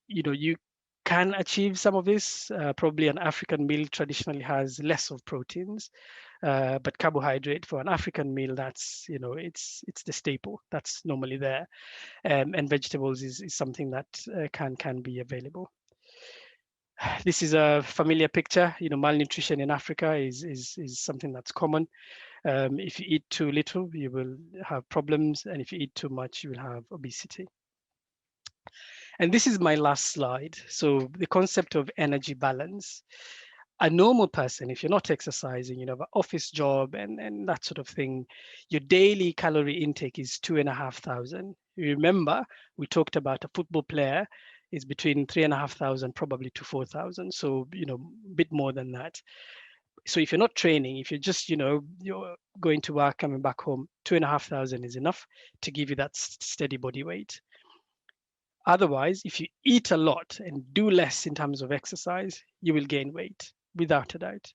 you can achieve some of this. Probably an African meal traditionally has less of proteins. But carbohydrate for an African meal, that's it's the staple that's normally there, and vegetables is something that can be available. This is a familiar picture. Malnutrition in Africa is something that's common. If you eat too little, you will have problems, and if you eat too much, you will have obesity. And this is my last slide. So the concept of energy balance. A normal person, if you're not exercising, have an office job and that sort of thing, your daily calorie intake is 2,500. You remember, we talked about a football player is between 3,500 probably to 4,000. So, a bit more than that. So if you're not training, if you're just, you're going to work, coming back home, 2,500 is enough to give you that steady body weight. Otherwise, if you eat a lot and do less in terms of exercise, you will gain weight, without a doubt.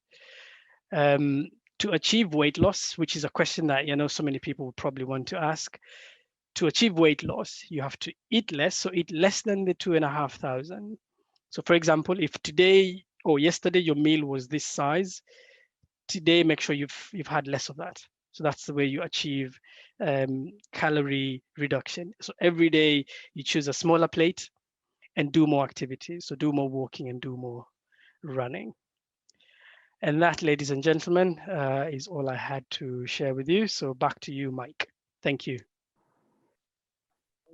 To achieve weight loss, which is a question that so many people would probably want to ask, to achieve weight loss, you have to eat less. So eat less than the 2,500. So for example, if today or yesterday your meal was this size, today make sure you've had less of that. So that's the way you achieve calorie reduction. So every day you choose a smaller plate and do more activities. So do more walking and do more running. And that, ladies and gentlemen, is all I had to share with you. So back to you, Mike. Thank you.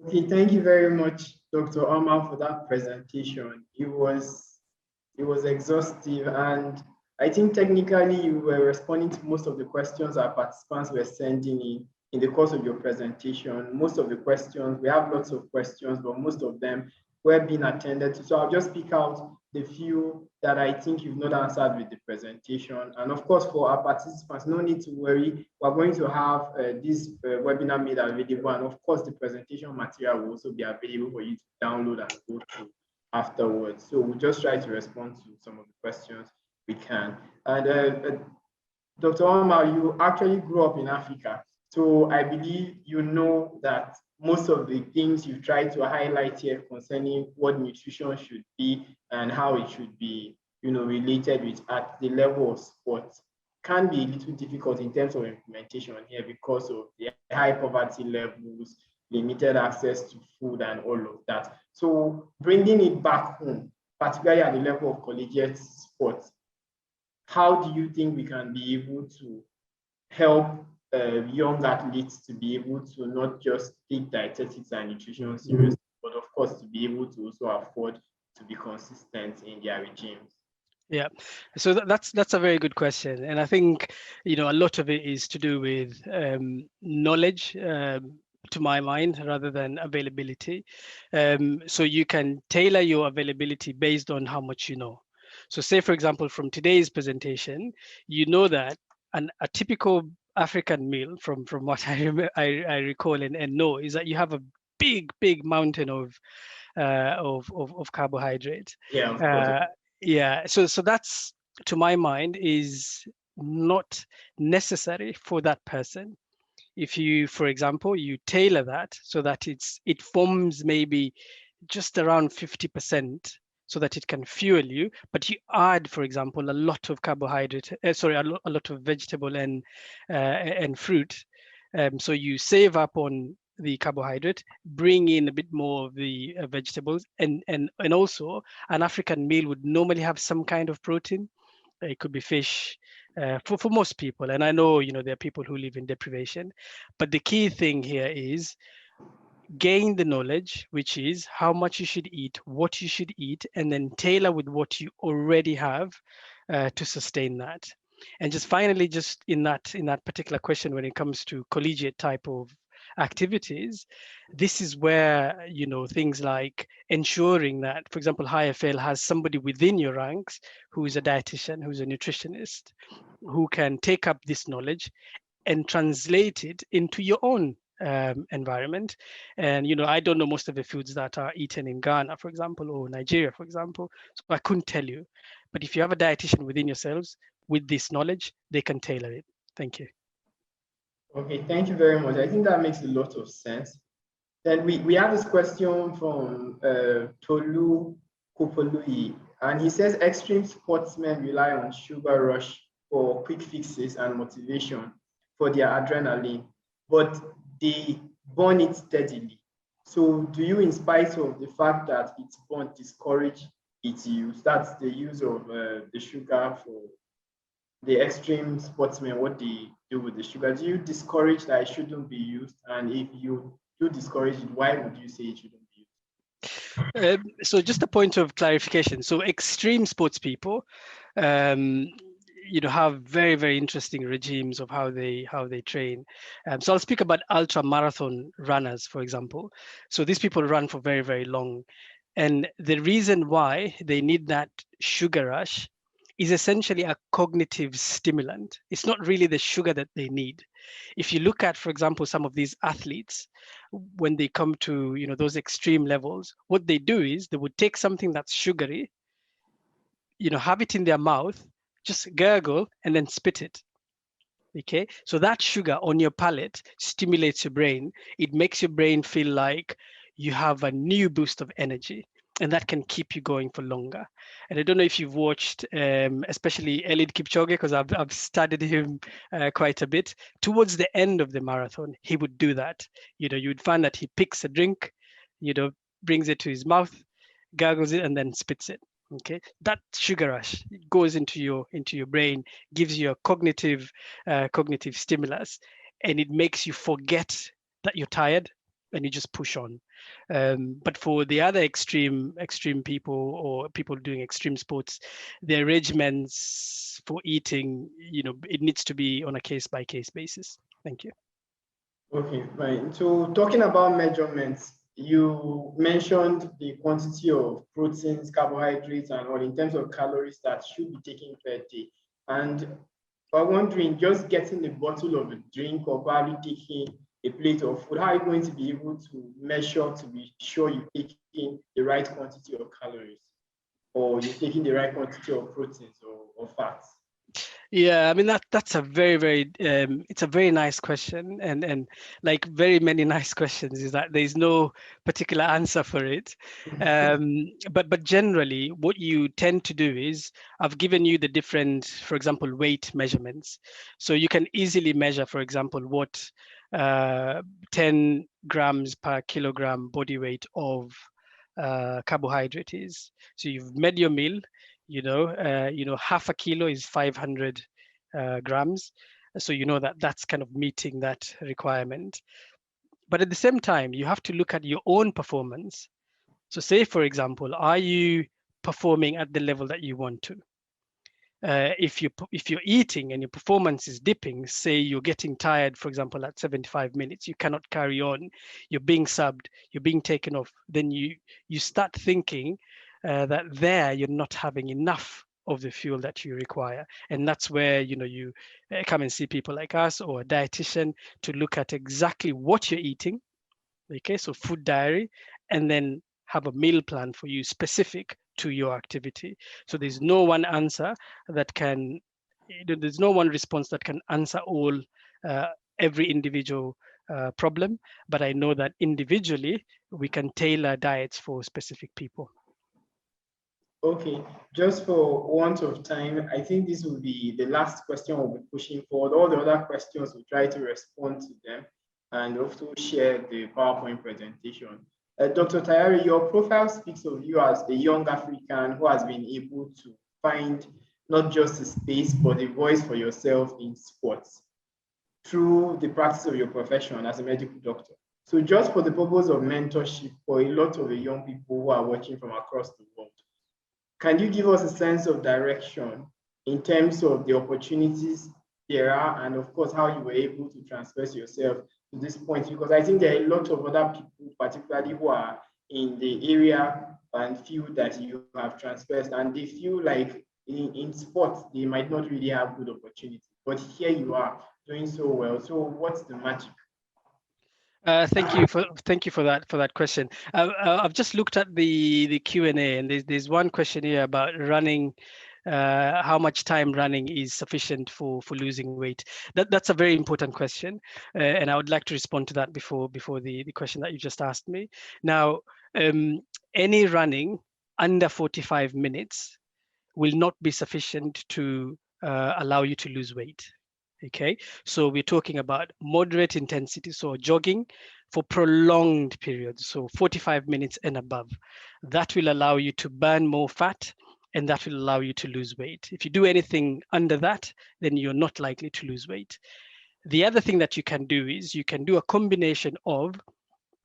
Okay, thank you very much, Dr. Omar, for that presentation. It was exhaustive, and I think technically you were responding to most of the questions our participants were sending in the course of your presentation. Most of the questions, we have lots of questions, but most of them were being attended to. So I'll just pick out the few that I think you've not answered with the presentation. And of course, for our participants, no need to worry. We're going to have this webinar made available. And of course, the presentation material will also be available for you to download and go through afterwards. So we'll just try to respond to some of the questions we can. And Dr. Omar, you actually grew up in Africa. So I believe you know that most of the things you've tried to highlight here concerning what nutrition should be and how it should be, related with at the level of sport. can be a little difficult in terms of implementation here because of the high poverty levels, limited access to food, and all of that. So bringing it back home, particularly at the level of collegiate sports, how do you think we can be able to help young athletes to be able to not just take dietetics and nutrition seriously, but of course to be able to also afford to be consistent in their regimes? Yeah, so that's a very good question, and I think a lot of it is to do with knowledge, to my mind, rather than availability. So you can tailor your availability based on how much you know. So, say for example, from today's presentation, you know that a typical African meal, from what I recall and know, is that you have a big mountain of carbohydrate. Yeah, of course. Yeah, so that's, to my mind, is not necessary for that person. If you, for example, you tailor that so that it forms maybe just around 50%, so that it can fuel you, but you add, for example, a lot of carbohydrate, a lot of vegetable and fruit. So you save up on the carbohydrate, bring in a bit more of the vegetables, and also an African meal would normally have some kind of protein. It could be fish, for most people. And I know, there are people who live in deprivation, but the key thing here is gain the knowledge, which is how much you should eat, what you should eat, and then tailor with what you already have to sustain that. And just finally, just in that particular question, when it comes to collegiate type of activities, this is where things like ensuring that, for example, HiFL has somebody within your ranks who is a dietitian, who's a nutritionist, who can take up this knowledge and translate it into your own environment. And I don't know most of the foods that are eaten in Ghana, for example, or Nigeria, for example, so I couldn't tell you. But if you have a dietitian within yourselves with this knowledge, they can tailor it. Thank you. Okay, thank you very much. I think that makes a lot of sense. Then we have this question from Tolu Kopolui, and he says extreme sportsmen rely on sugar rush for quick fixes and motivation for their adrenaline, but they burn it steadily. So do you, in spite of the fact that it's burnt, discourage its use? That's the use of the sugar for the extreme sportsmen, what they do with the sugar. Do you discourage that it shouldn't be used? And if you do discourage it, why would you say it shouldn't be used? So just a point of clarification. So extreme sports people, have very, very interesting regimes of how they train. So I'll speak about ultra marathon runners, for example. So these people run for very, very long. And the reason why they need that sugar rush is essentially a cognitive stimulant. It's not really the sugar that they need. If you look at, for example, some of these athletes, when they come to those extreme levels, what they do is they would take something that's sugary, have it in their mouth, just gurgle, and then spit it. Okay, so that sugar on your palate stimulates your brain. It makes your brain feel like you have a new boost of energy, and that can keep you going for longer. And I don't know if you've watched, especially Eliud Kipchoge, because I've studied him quite a bit. Towards the end of the marathon, he would do that. You'd find that he picks a drink, brings it to his mouth, gargles it, and then spits it. Okay, that sugar rush goes into your brain, gives you a cognitive stimulus, and it makes you forget that you're tired, and you just push on. But for the other extreme people, or people doing extreme sports, their regimens for eating, it needs to be on a case by case basis. Thank you. Okay, fine. So talking about measurements, you mentioned the quantity of proteins, carbohydrates, and all in terms of calories that should be taken per day. And I'm wondering, just getting a bottle of a drink or probably taking a plate of food, how are you going to be able to measure to be sure you're taking the right quantity of calories, or you're taking the right quantity of proteins or fats? Yeah, I mean that's a very it's a very nice question, and like very many nice questions is that there's no particular answer for it. But generally, what you tend to do is I've given you the different, for example, weight measurements, so you can easily measure, for example, what uh, 10 grams per kilogram body weight of carbohydrate is. So you've made your meal, half a kilo is 500 grams. So you know that that's kind of meeting that requirement. But at the same time, you have to look at your own performance. So say, for example, are you performing at the level that you want to? If you're eating and your performance is dipping, say you're getting tired, for example, at 75 minutes, you cannot carry on, you're being subbed, you're being taken off, then you start thinking that there you're not having enough of the fuel that you require, and that's where you come and see people like us or a dietitian to look at exactly what you're eating. Okay, so food diary, and then have a meal plan for you specific to your activity. So there's no one answer that can, there's no one response that can answer all, uh, every individual problem. But I know that individually we can tailor diets for specific people. Okay, just for want of time, I think this will be the last question we'll be pushing forward. All the other questions, we'll try to respond to them and also share the PowerPoint presentation. Dr. Tayari, your profile speaks of you as a young African who has been able to find not just a space, but a voice for yourself in sports through the practice of your profession as a medical doctor. So just for the purpose of mentorship for a lot of the young people who are watching from across the world, can you give us a sense of direction in terms of the opportunities there are, and of course, how you were able to transfer yourself to this point? Because I think there are a lot of other people, particularly who are in the area and field that you have transferred, and they feel like in sports, they might not really have good opportunities. But here you are doing so well. So what's the magic? Thank you for that question. I've just looked at the Q&A, and there's one question here about running. How much time running is sufficient for losing weight? That's a very important question, and I would like to respond to that before the question that you just asked me. Now, any running under 45 minutes will not be sufficient to allow you to lose weight. Okay, so we're talking about moderate intensity, so jogging for prolonged periods, so 45 minutes and above. That will allow you to burn more fat, and that will allow you to lose weight. If you do anything under that, then you're not likely to lose weight. The other thing that you can do is you can do a combination of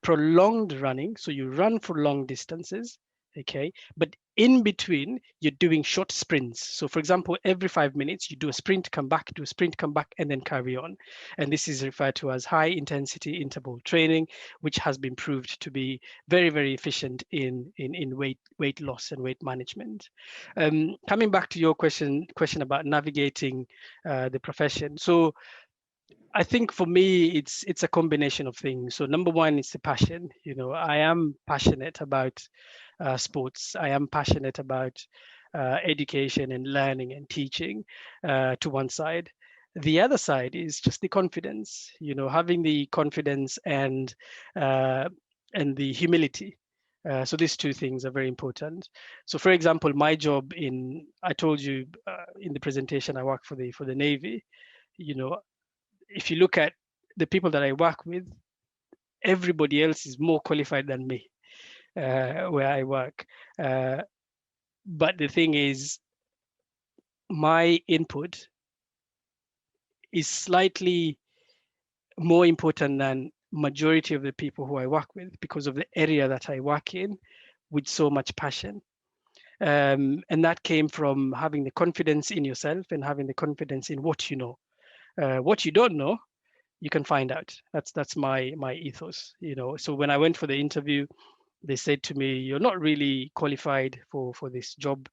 prolonged running, so you run for long distances, okay, but in between you're doing short sprints. So for example, every 5 minutes you do a sprint, come back, do a sprint, come back, and then carry on. And this is referred to as high intensity interval training, which has been proved to be very efficient in weight loss and weight management. Coming back to your question about navigating the profession. So I think for me, it's a combination of things. So number one, it's the passion. I am passionate about sports. I am passionate about education and learning and teaching, to one side. The other side is just the confidence. Having the confidence and the humility. So these two things are very important. So, for example, my job I told you in the presentation, I work for the Navy. You know, if you look at the people that I work with, everybody else is more qualified than me where I work. But the thing is, my input is slightly more important than majority of the people who I work with because of the area that I work in with so much passion. And that came from having the confidence in yourself and having the confidence in what you know. What you don't know, you can find out. That's my ethos. So when I went for the interview, they said to me, "You're not really qualified for this job."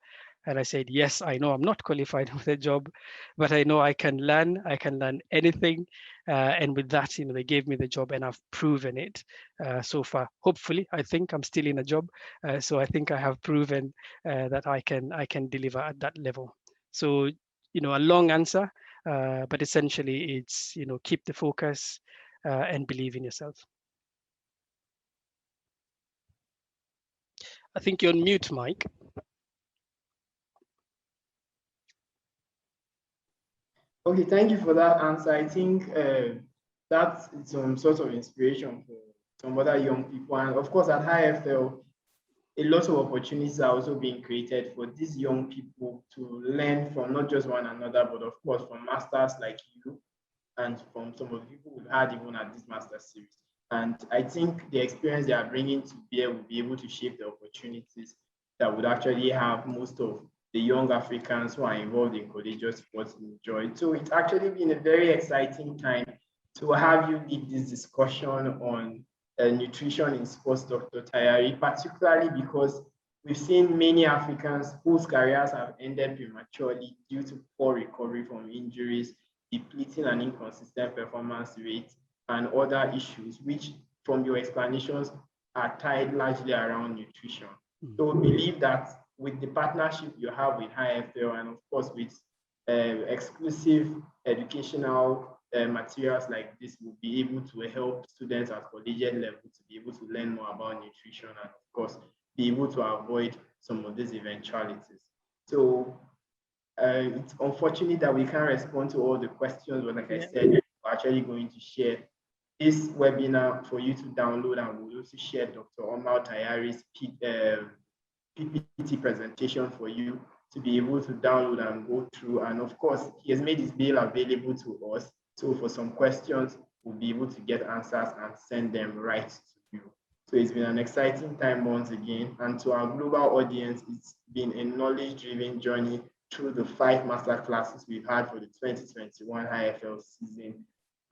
And I said, "Yes, I know I'm not qualified for the job, but I know I can learn. I can learn anything." And with that, they gave me the job, and I've proven it so far. Hopefully, I think I'm still in a job, so I think I have proven that I can deliver at that level. So a long answer, but essentially it's, keep the focus and believe in yourself. I think you're on mute, Mike. Okay, thank you for that answer. I think that's some sort of inspiration for some other young people. And of course, at HiFL, a lot of opportunities are also being created for these young people to learn from not just one another, but of course from masters like you and from some of the people we've had even at this master series. And I think the experience they are bringing to bear will be able to shape the opportunities that would actually have most of the young Africans who are involved in collegiate sports enjoy. So it's actually been a very exciting time to have you lead this discussion on nutrition in sports, Dr. Tayari, particularly because we've seen many Africans whose careers have ended prematurely due to poor recovery from injuries, depleting and inconsistent performance rates, and other issues, which from your explanations are tied largely around nutrition. So we believe that with the partnership you have with HiFL and of course with exclusive educational materials like this, will be able to help students at collegiate level to be able to learn more about nutrition and of course be able to avoid some of these eventualities. So it's unfortunate that we can't respond to all the questions, but like I said, we're actually going to share this webinar for you to download, and we'll also share Dr. Omar Tayari's PPT presentation for you to be able to download and go through. And of course, he has made his mail available to us. So for some questions, we'll be able to get answers and send them right to you. So it's been an exciting time once again. And to our global audience, it's been a knowledge-driven journey through the 5 master classes we've had for the 2021 HiFL season.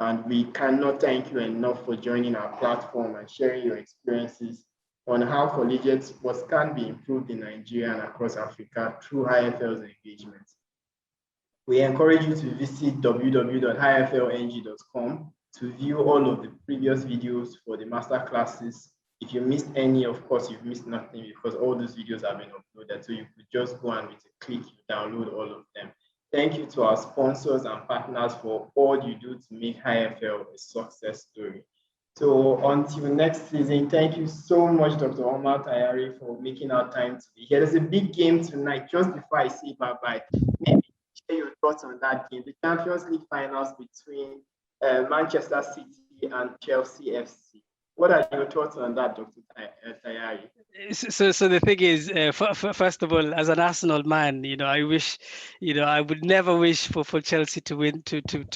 And we cannot thank you enough for joining our platform and sharing your experiences on how collegiate sports can be improved in Nigeria and across Africa through HiFL's engagement. We encourage you to visit www.hiflng.com to view all of the previous videos for the master classes. If you missed any, of course, you've missed nothing because all those videos have been uploaded. So you could just go and with a click, you download all of them. Thank you to our sponsors and partners for all you do to make HiFL a success story. So until next season, thank you so much, Dr. Omar Tayari, for making our time to be here. There's a big game tonight. Just before I say bye-bye, maybe share your thoughts on that game, the Champions League finals between Manchester City and Chelsea FC. What are your thoughts on that, Dr. Tayari? So the thing is, first of all, as an Arsenal man, I wish, I would never wish for Chelsea to win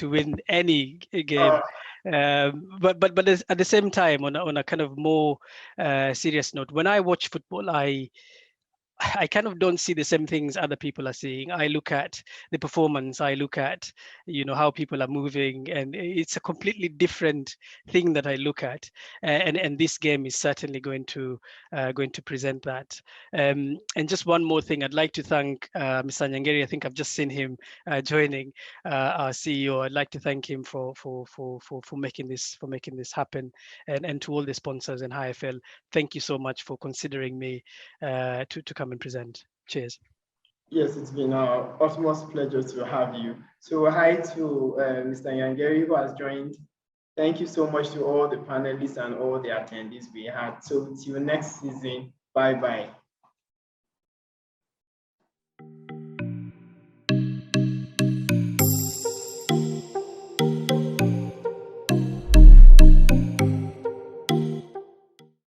win any game. But at the same time, on a kind of more serious note, when I watch football, I kind of don't see the same things other people are seeing. I look at the performance, I look at, how people are moving, and it's a completely different thing that I look at. And this game is certainly going to present that. And just one more thing, I'd like to thank Mr. Nyangeri. I think I've just seen him joining, our CEO. I'd like to thank him for making this happen, and to all the sponsors in HiFL. Thank you so much for considering me to come and present. Cheers. Yes, it's been our utmost pleasure to have you. So hi to Mr. Nyangeri who has joined. Thank you so much to all the panelists and all the attendees we had. So till next season, bye-bye.